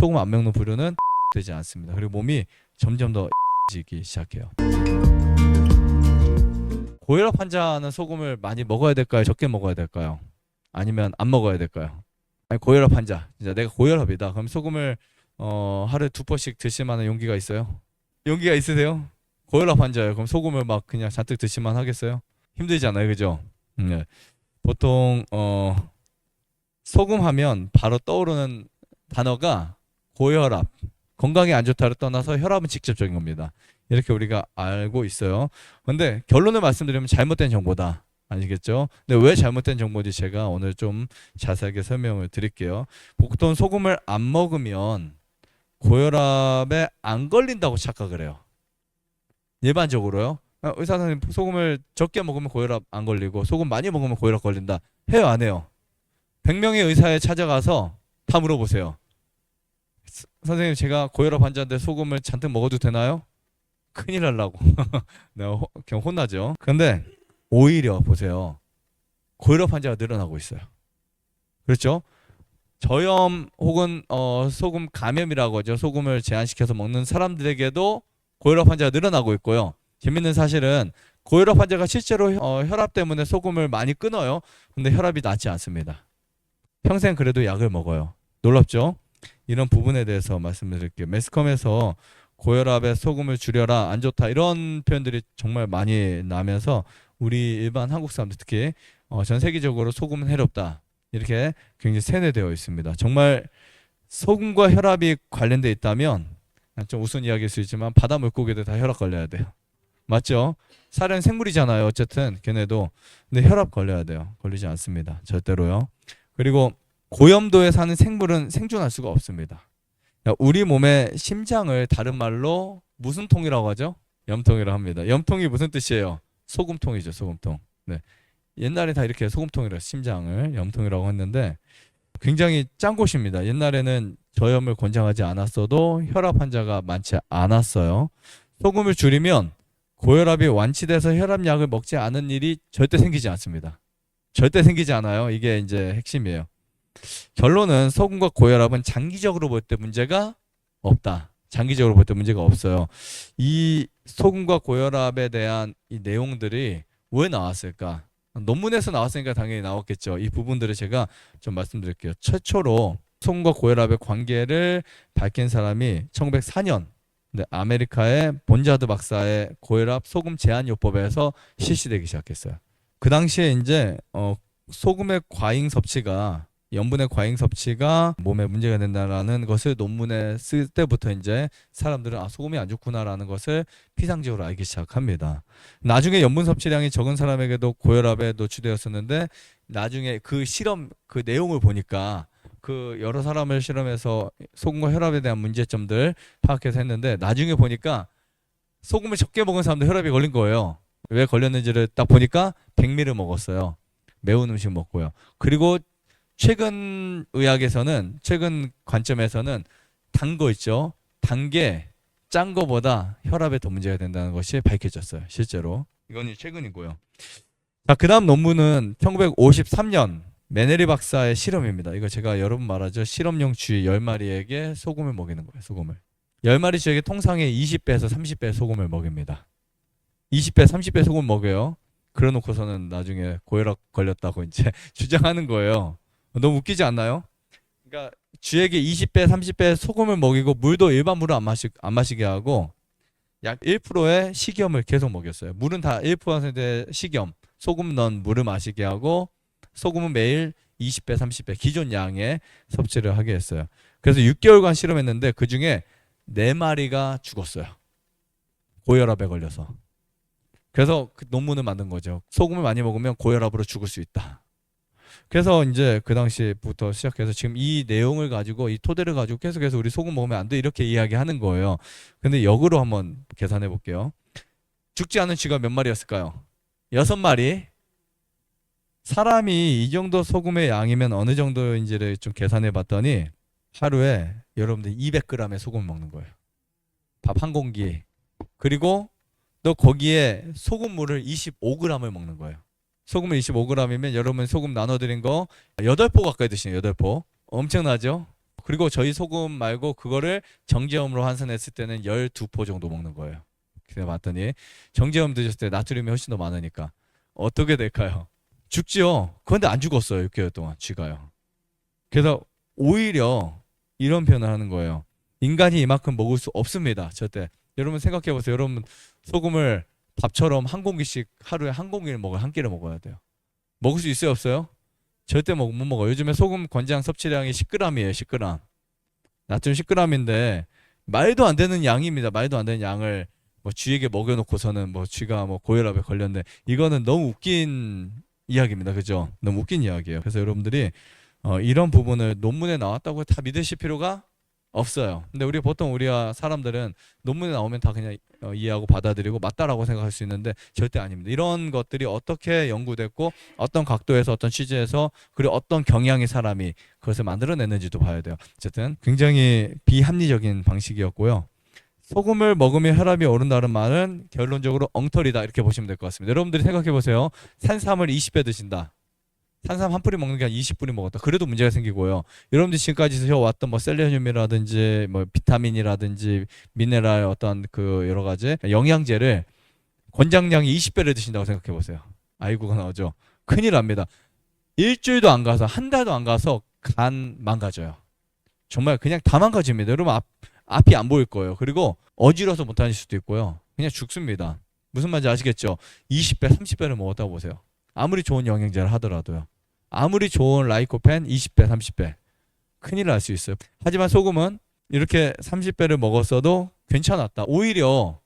소금 안 먹는 부류는 되지 않습니다. 그리고 몸이 점점 더 지기 시작해요. 고혈압 환자는 소금을 많이 먹어야 될까요? 적게 먹어야 될까요? 아니면 안 먹어야 될까요? 아니, 고혈압 환자, 진짜 내가 고혈압이다. 그럼 소금을 하루에 2번씩 드실 만한 용기가 있어요? 용기가 있으세요? 고혈압 환자예요. 그럼 소금을 막 그냥 잔뜩 드실만 하겠어요? 힘들잖아요, 그죠? 네. 보통 소금 하면 바로 떠오르는 단어가 고혈압, 건강에 안 좋다를 떠나서 혈압은 직접적인 겁니다. 이렇게 우리가 알고 있어요. 근데 결론을 말씀드리면 잘못된 정보다. 아시겠죠? 근데 왜 잘못된 정보인지 제가 오늘 좀 자세하게 설명을 드릴게요. 보통 소금을 안 먹으면 고혈압에 안 걸린다고 착각을 해요. 일반적으로요. 의사 선생님, 소금을 적게 먹으면 고혈압 안 걸리고 소금 많이 먹으면 고혈압 걸린다. 해요, 안 해요? 100명의 의사에 찾아가서 다 물어보세요. 선생님, 제가 고혈압 환자인데 소금을 잔뜩 먹어도 되나요? 큰일 날라고. 내가 그냥 혼나죠. 근데 오히려 보세요. 고혈압 환자가 늘어나고 있어요. 그렇죠? 저염 혹은 소금 감염이라고 하죠. 소금을 제한시켜서 먹는 사람들에게도 고혈압 환자가 늘어나고 있고요. 재밌는 사실은 고혈압 환자가 실제로 혈압 때문에 소금을 많이 끊어요. 근데 혈압이 낮지 않습니다. 평생 그래도 약을 먹어요. 놀랍죠? 이런 부분에 대해서 말씀을 드릴게요. 매스컴에서 고혈압에 소금을 줄여라, 안 좋다, 이런 표현들이 정말 많이 나면서 우리 일반 한국 사람들, 특히 전 세계적으로 소금은 해롭다, 이렇게 굉장히 세뇌되어 있습니다. 정말 소금과 혈압이 관련돼 있다면, 좀 우스운 이야기일 수 있지만 바다 물고기들 다 혈압 걸려야 돼요. 맞죠? 사료는 생물이잖아요. 어쨌든 걔네도. 근데 혈압 걸려야 돼요. 걸리지 않습니다. 절대로요. 그리고 고염도에 사는 생물은 생존할 수가 없습니다. 우리 몸의 심장을 다른 말로 무슨 통이라고 하죠? 염통이라고 합니다. 염통이 무슨 뜻이에요? 소금통이죠, 소금통. 네. 옛날에 다 이렇게 소금통이라 심장을 염통이라고 했는데 굉장히 짠 곳입니다. 옛날에는 저염을 권장하지 않았어도 혈압 환자가 많지 않았어요. 소금을 줄이면 고혈압이 완치돼서 혈압약을 먹지 않은 일이 절대 생기지 않습니다. 절대 생기지 않아요. 이게 이제 핵심이에요. 결론은 소금과 고혈압은 장기적으로 볼 때 문제가 없다. 장기적으로 볼 때 문제가 없어요. 이 소금과 고혈압에 대한 이 내용들이 왜 나왔을까? 논문에서 나왔으니까 당연히 나왔겠죠. 이 부분들을 제가 좀 말씀드릴게요. 최초로 소금과 고혈압의 관계를 밝힌 사람이 1904년 아메리카의 본자드 박사의 고혈압 소금 제한요법에서 실시되기 시작했어요. 그 당시에 이제 소금의 과잉 섭취가, 염분의 과잉 섭취가 몸에 문제가 된다라는 것을 논문에 쓸 때부터 이제 사람들은 소금이 안 좋구나라는 것을 피상적으로 알기 시작합니다. 나중에 염분 섭취량이 적은 사람에게도 고혈압에 노출되었었는데 나중에 그 실험 그 내용을 보니까 그 여러 사람을 실험해서 소금과 혈압에 대한 문제점들 파악해서 했는데 나중에 보니까 소금을 적게 먹은 사람도 혈압이 걸린 거예요. 왜 걸렸는지를 딱 보니까 백미를 먹었어요. 매운 음식 먹고요. 그리고 최근 의학에서는, 최근 관점에서는 단 거 있죠. 단 게 짠 거보다 혈압에 더 문제가 된다는 것이 밝혀졌어요. 실제로. 이건 최근이고요. 자, 그 다음 논문은 1953년 메네리 박사의 실험입니다. 이거 제가 여러 번 말하죠. 실험용 쥐 10마리에게 소금을 먹이는 거예요. 소금을. 10마리 쥐에게 통상의 20배에서 30배 소금을 먹입니다. 20배, 30배 소금 먹여요. 그래 놓고서는 나중에 고혈압 걸렸다고 이제 주장하는 거예요. 너무 웃기지 않나요? 그러니까 쥐에게 20배, 30배 소금을 먹이고 물도 일반 물을 안 마시게 하고 약 1%의 식염을 계속 먹였어요. 물은 다 1%의 식염, 소금 넣은 물을 마시게 하고 소금은 매일 20배, 30배 기존 양의 섭취를 하게 했어요. 그래서 6개월간 실험했는데 그중에 4마리가 죽었어요. 고혈압에 걸려서. 그래서 그 논문을 만든 거죠. 소금을 많이 먹으면 고혈압으로 죽을 수 있다. 그래서 이제 그 당시부터 시작해서 지금 이 내용을 가지고, 이 토대를 가지고 계속해서 우리 소금 먹으면 안 돼 이렇게 이야기하는 거예요. 근데 역으로 한번 계산해 볼게요. 죽지 않은 쥐가 몇 마리였을까요? 6마리. 사람이 이 정도 소금의 양이면 어느 정도인지를 좀 계산해 봤더니 하루에 여러분들 200g의 소금을 먹는 거예요. 밥 한 공기. 그리고 또 거기에 소금물을 25g을 먹는 거예요. 소금을 25g이면 여러분 소금 나눠드린 거 8포 가까이 드시네요. 8포. 엄청나죠? 그리고 저희 소금 말고 그거를 정제염으로 환산했을 때는 12포 정도 먹는 거예요. 그래서 봤더니 정제염 드셨을 때 나트륨이 훨씬 더 많으니까 어떻게 될까요? 죽지요. 그런데 안 죽었어요. 6개월 동안 쥐가요. 그래서 오히려 이런 표현을 하는 거예요. 인간이 이만큼 먹을 수 없습니다. 절대. 여러분 생각해 보세요. 여러분 소금을 밥처럼 한 공기씩 하루에 한 공기를 먹어요. 한 끼를 먹어야 돼요. 먹을 수 있어요, 없어요? 절대 못 먹어요. 요즘에 소금 권장 섭취량이 10g이에요. 10g. 나트륨 10g인데 말도 안 되는 양입니다. 말도 안 되는 양을 뭐 쥐에게 먹여놓고서는 뭐 쥐가 뭐 고혈압에 걸렸는데 이거는 너무 웃긴 이야기입니다. 그죠? 너무 웃긴 이야기예요. 그래서 여러분들이 이런 부분을 논문에 나왔다고 다 믿으실 필요가 없어요. 근데 우리 보통 우리가 사람들은 논문에 나오면 다 그냥 이해하고 받아들이고 맞다라고 생각할 수 있는데 절대 아닙니다. 이런 것들이 어떻게 연구됐고 어떤 각도에서 어떤 취재에서 그리고 어떤 경향의 사람이 그것을 만들어냈는지도 봐야 돼요. 어쨌든 굉장히 비합리적인 방식이었고요. 소금을 먹으면 혈압이 오른다는 말은 결론적으로 엉터리다 이렇게 보시면 될 것 같습니다. 여러분들이 생각해 보세요. 산삼을 20배 드신다. 산삼 한 뿌리 먹는 게 한 20뿌리 먹었다. 그래도 문제가 생기고요. 여러분들이 지금까지 드셔왔던 뭐 셀레늄이라든지 뭐 비타민이라든지 미네랄 어떤 그 여러 가지 영양제를 권장량이 20배를 드신다고 생각해 보세요. 아이고가 나오죠. 큰일 납니다. 일주일도 안 가서 한 달도 안 가서 간 망가져요. 정말 그냥 다 망가집니다. 여러분 앞이 안 보일 거예요. 그리고 어지러워서 못 다닐 수도 있고요. 그냥 죽습니다. 무슨 말인지 아시겠죠? 20배, 30배를 먹었다고 보세요. 아무리 좋은 영양제를 하더라도요. 아무리 좋은 라이코펜 20배, 30배. 큰일 날 수 있어요. 하지만 소금은 이렇게 30배를 먹었어도 괜찮았다. 오히려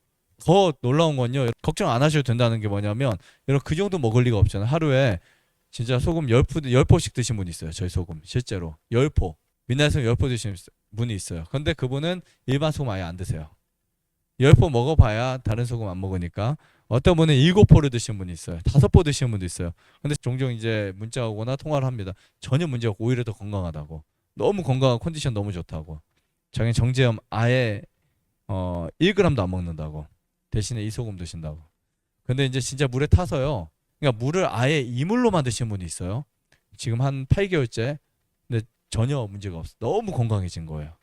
더 놀라운 건요. 걱정 안 하셔도 된다는 게 뭐냐면 여러분 그 정도 먹을 리가 없잖아요. 하루에 진짜 소금 10포씩 드신 분이 있어요. 저희 소금. 실제로. 10포. 민낯에서 10포 드시는 분이 있어요. 근데 그분은 일반 소금 아예 안 드세요. 10포 먹어봐야 다른 소금 안 먹으니까. 어떤 분은 7포를 드시는 분이 있어요. 5포 드시는 분도 있어요. 근데 종종 이제 문자 오거나 통화를 합니다. 전혀 문제가 없고 오히려 더 건강하다고. 너무 건강한 컨디션 너무 좋다고. 자기는 정제염 아예 1g도 안 먹는다고. 대신에 이 소금 드신다고. 근데 이제 진짜 물에 타서요. 그러니까 물을 아예 이물로만 드시는 분이 있어요. 지금 한 8개월째. 근데 전혀 문제가 없어. 너무 건강해진 거예요.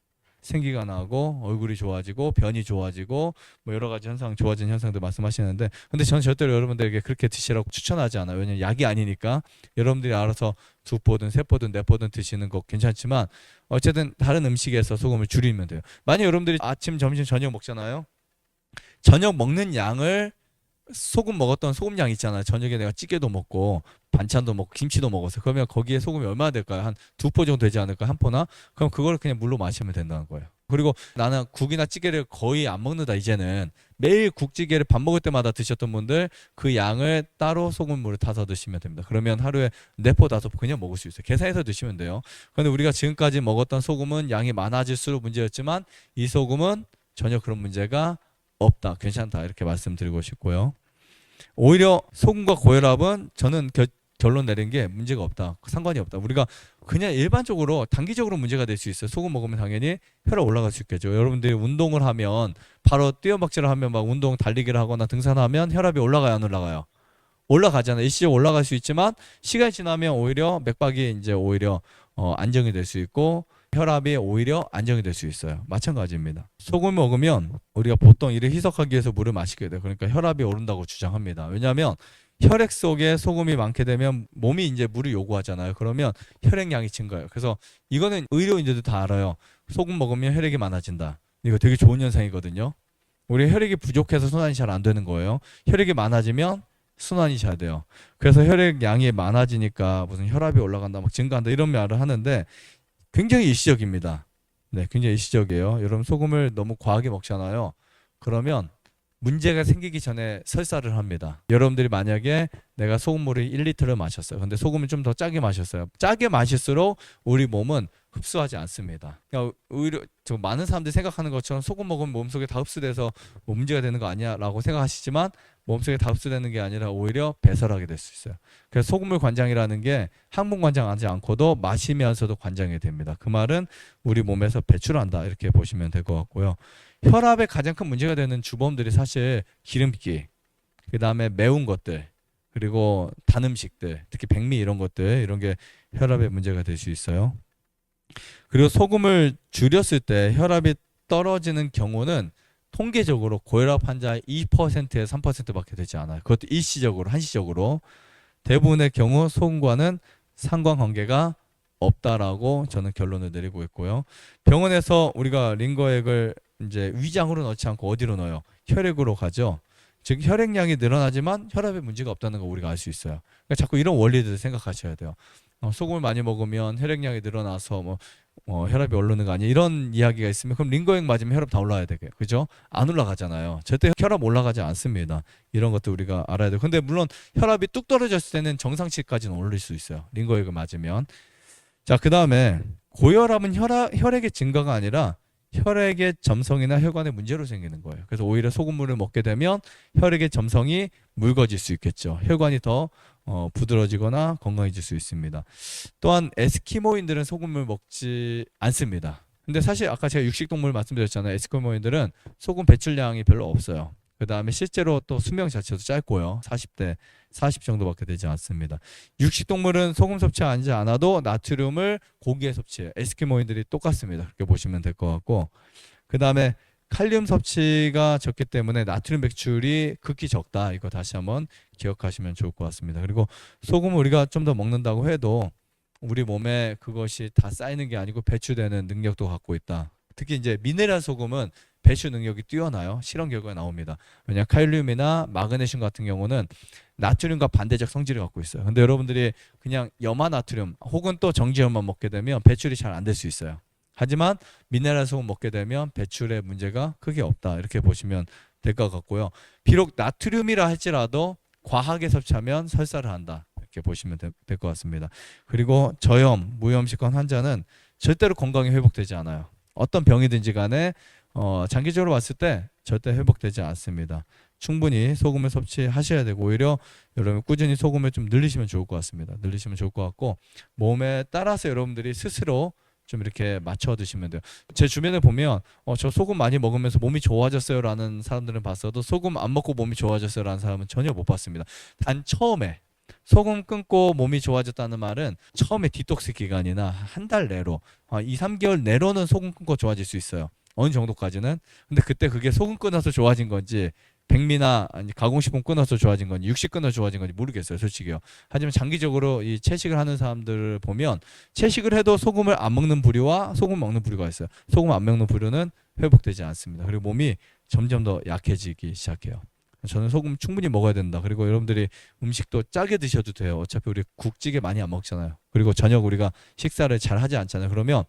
생기가 나고 얼굴이 좋아지고 변이 좋아지고 뭐 여러 가지 현상 좋아진 현상들 말씀하시는데 근데 저는 절대로 여러분들에게 그렇게 드시라고 추천하지 않아요. 왜냐면 약이 아니니까 여러분들이 알아서 2포든 3포든 4포든 드시는 거 괜찮지만 어쨌든 다른 음식에서 소금을 줄이면 돼요. 만약 여러분들이 아침 점심 저녁 먹잖아요. 저녁 먹는 양을 소금 먹었던 소금 양 있잖아요. 저녁에 내가 찌개도 먹고 반찬도 먹고 김치도 먹었어요. 그러면 거기에 소금이 얼마나 될까요? 한 2포 정도 되지 않을까? 한 포나? 그럼 그걸 그냥 물로 마시면 된다는 거예요. 그리고 나는 국이나 찌개를 거의 안 먹는다 이제는. 매일 국찌개를 밥 먹을 때마다 드셨던 분들 그 양을 따로 소금물을 타서 드시면 됩니다. 그러면 하루에 4포 5포 그냥 먹을 수 있어요. 계산해서 드시면 돼요. 그런데 우리가 지금까지 먹었던 소금은 양이 많아질수록 문제였지만 이 소금은 전혀 그런 문제가 없다. 괜찮다. 이렇게 말씀드리고 싶고요. 오히려 소금과 고혈압은 저는 결론 내린 게 문제가 없다. 상관이 없다. 우리가 그냥 일반적으로 단기적으로 문제가 될 수 있어요. 소금 먹으면 당연히 혈압 올라갈 수 있겠죠. 여러분들이 운동을 하면 바로 뛰어박질을 하면 막 운동 달리기를 하거나 등산하면 혈압이 올라가요, 안 올라가요? 올라가잖아요. 일시적으로 올라갈 수 있지만 시간이 지나면 오히려 맥박이 이제 오히려 안정이 될 수 있고 혈압이 오히려 안정이 될 수 있어요. 마찬가지입니다. 소금을 먹으면 우리가 보통 이를 희석하기 위해서 물을 마시게 돼요. 그러니까 혈압이 오른다고 주장합니다. 왜냐하면 혈액 속에 소금이 많게 되면 몸이 이제 물을 요구하잖아요. 그러면 혈액량이 증가해요. 그래서 이거는 의료인들도 다 알아요. 소금 먹으면 혈액이 많아진다. 이거 되게 좋은 현상이거든요. 우리 혈액이 부족해서 순환이 잘 안 되는 거예요. 혈액이 많아지면 순환이 잘 돼요. 그래서 혈액량이 많아지니까 무슨 혈압이 올라간다, 막 증가한다 이런 말을 하는데 굉장히 일시적입니다. 네, 굉장히 일시적이에요. 여러분 소금을 너무 과하게 먹잖아요. 그러면 문제가 생기기 전에 설사를 합니다. 여러분들이 만약에 내가 소금물을 1리터를 마셨어요. 근데 소금을 좀 더 짜게 마셨어요. 짜게 마실수록 우리 몸은 흡수하지 않습니다. 그러니까 오히려 많은 사람들이 생각하는 것처럼 소금 먹으면 몸속에 다 흡수돼서 뭐 문제가 되는 거 아니야 라고 생각하시지만 몸속에 다 흡수되는 게 아니라 오히려 배설하게 될 수 있어요. 그래서 소금물 관장이라는 게 항문 관장하지 않고도 마시면서도 관장이 됩니다. 그 말은 우리 몸에서 배출한다 이렇게 보시면 될 것 같고요. 혈압에 가장 큰 문제가 되는 주범들이 사실 기름기, 그 다음에 매운 것들, 그리고 단 음식들, 특히 백미 이런 것들, 이런 게 혈압에 문제가 될 수 있어요. 그리고 소금을 줄였을 때 혈압이 떨어지는 경우는 통계적으로 고혈압 환자의 2%에서 3%밖에 되지 않아요. 그것도 일시적으로, 한시적으로. 대부분의 경우 소금과는 상관관계가 없다라고 저는 결론을 내리고 있고요. 병원에서 우리가 링거액을 이제 위장으로 넣지 않고 어디로 넣어요? 혈액으로 가죠. 즉 혈액량이 늘어나지만 혈압에 문제가 없다는 거 우리가 알 수 있어요. 그러니까 자꾸 이런 원리들을 생각하셔야 돼요. 소금을 많이 먹으면 혈액량이 늘어나서 혈압이 오르는 거 아니야? 이런 이야기가 있으면 그럼 링거액 맞으면 혈압 다 올라야 되게, 그죠? 안 올라가잖아요. 절대 혈압 올라가지 않습니다. 이런 것도 우리가 알아야 돼요. 근데 물론 혈압이 뚝 떨어졌을 때는 정상치까지는 올릴 수 있어요. 링거액을 맞으면. 자, 그 다음에 고혈압은 혈액의 증가가 아니라 혈액의 점성이나 혈관에 문제로 생기는 거예요. 그래서 오히려 소금물을 먹게 되면 혈액의 점성이 묽어질 수 있겠죠. 혈관이 더 부드러워지거나 건강해질 수 있습니다. 또한 에스키모인들은 소금을 먹지 않습니다. 근데 사실 아까 제가 육식동물 말씀드렸잖아요. 에스키모인들은 소금 배출량이 별로 없어요. 그 다음에 실제로 또 수명 자체도 짧고요. 40대 40 정도밖에 되지 않습니다. 육식동물은 소금 섭취하지 않아도 나트륨을 고기에 섭취해요. 에스키모인들이 똑같습니다. 그렇게 보시면 될 것 같고, 그 다음에 칼륨 섭취가 적기 때문에 나트륨 배출이 극히 적다. 이거 다시 한번 기억하시면 좋을 것 같습니다. 그리고 소금을 우리가 좀 더 먹는다고 해도 우리 몸에 그것이 다 쌓이는 게 아니고 배출되는 능력도 갖고 있다. 특히 이제 미네랄 소금은 배출 능력이 뛰어나요. 실험 결과가 나옵니다. 왜냐 칼륨이나 마그네슘 같은 경우는 나트륨과 반대적 성질을 갖고 있어요. 근데 여러분들이 그냥 염화 나트륨 혹은 또 정지염만 먹게 되면 배출이 잘 안 될 수 있어요. 하지만 미네랄 소금 먹게 되면 배출에 문제가 크게 없다. 이렇게 보시면 될 것 같고요. 비록 나트륨이라 할지라도 과하게 섭취하면 설사를 한다. 이렇게 보시면 될 것 같습니다. 그리고 저염, 무염식관 환자는 절대로 건강이 회복되지 않아요. 어떤 병이든지 간에 장기적으로 봤을 때 절대 회복되지 않습니다. 충분히 소금을 섭취하셔야 되고 오히려 여러분 꾸준히 소금을 좀 늘리시면 좋을 것 같습니다. 늘리시면 좋을 것 같고 몸에 따라서 여러분들이 스스로 좀 이렇게 맞춰 드시면 돼요. 제 주변에 보면 저 소금 많이 먹으면서 몸이 좋아졌어요 라는 사람들은 봤어도 소금 안 먹고 몸이 좋아졌어요 라는 사람은 전혀 못 봤습니다. 단 처음에 소금 끊고 몸이 좋아졌다는 말은 처음에 디톡스 기간이나 한 달 내로 2, 3개월 내로는 소금 끊고 좋아질 수 있어요. 어느 정도까지는. 근데 그때 그게 소금 끊어서 좋아진 건지 백미나 아니 가공식품 끊어서 좋아진 건지 육식 끊어서 좋아진 건지 모르겠어요. 솔직히요. 하지만 장기적으로 이 채식을 하는 사람들을 보면 채식을 해도 소금을 안 먹는 부류와 소금 먹는 부류가 있어요. 소금 안 먹는 부류는 회복되지 않습니다. 그리고 몸이 점점 더 약해지기 시작해요. 저는 소금 충분히 먹어야 된다. 그리고 여러분들이 음식도 짜게 드셔도 돼요. 어차피 우리 국찌개 많이 안 먹잖아요. 그리고 저녁 우리가 식사를 잘 하지 않잖아요. 그러면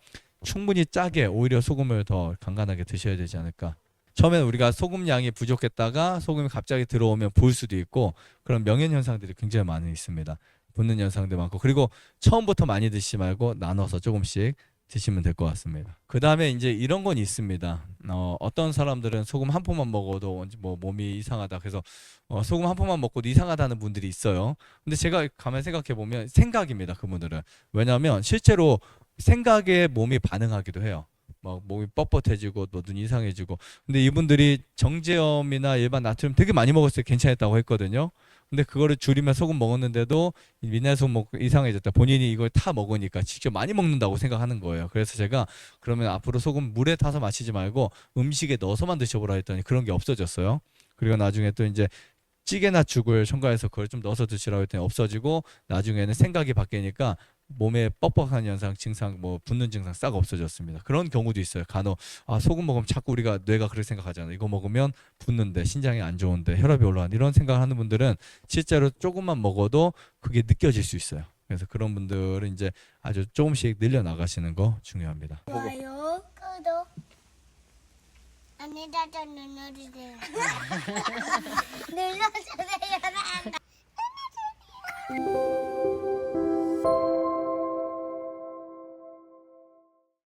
충분히 짜게 오히려 소금을 더 간간하게 드셔야 되지 않을까. 처음에는 우리가 소금 양이 부족했다가 소금이 갑자기 들어오면 부을 수도 있고 그런 명현 현상들이 굉장히 많이 있습니다. 붓는 현상도 많고 그리고 처음부터 많이 드시지 말고 나눠서 조금씩 드시면 될 것 같습니다. 그 다음에 이제 이런 건 있습니다. 어떤 사람들은 소금 한 포만 먹어도 뭐 몸이 이상하다. 그래서 소금 한 포만 먹고도 이상하다는 분들이 있어요. 근데 제가 가만히 생각해 보면 생각입니다. 그분들은. 왜냐하면 실제로 생각에 몸이 반응하기도 해요. 막 몸이 뻣뻣해지고 또 눈이 이상해지고. 근데 이분들이 정제염이나 일반 나트륨 되게 많이 먹었을 때 괜찮았다고 했거든요. 근데 그거를 줄이면 소금 먹었는데도 미네랄 소금 먹고 이상해졌다. 본인이 이걸 타 먹으니까 직접 많이 먹는다고 생각하는 거예요. 그래서 제가 그러면 앞으로 소금 물에 타서 마시지 말고 음식에 넣어서만 드셔보라 했더니 그런 게 없어졌어요. 그리고 나중에 또 이제 찌개나 죽을 첨가해서 그걸 좀 넣어서 드시라고 했더니 없어지고 나중에는 생각이 바뀌니까 몸에 뻑뻑한 현상, 증상, 뭐 붓는 증상 싹 없어졌습니다. 그런 경우도 있어요. 간혹 소금 먹으면 자꾸 우리가 뇌가 그렇게 생각하잖아요. 이거 먹으면 붓는데 신장이 안 좋은데 혈압이 올라가는 이런 생각하는 분들은 실제로 조금만 먹어도 그게 느껴질 수 있어요. 그래서 그런 분들은 이제 아주 조금씩 늘려 나가시는 거 중요합니다. 좋아요, 구독, 안내자전 눌러주세요. 눌러주세요.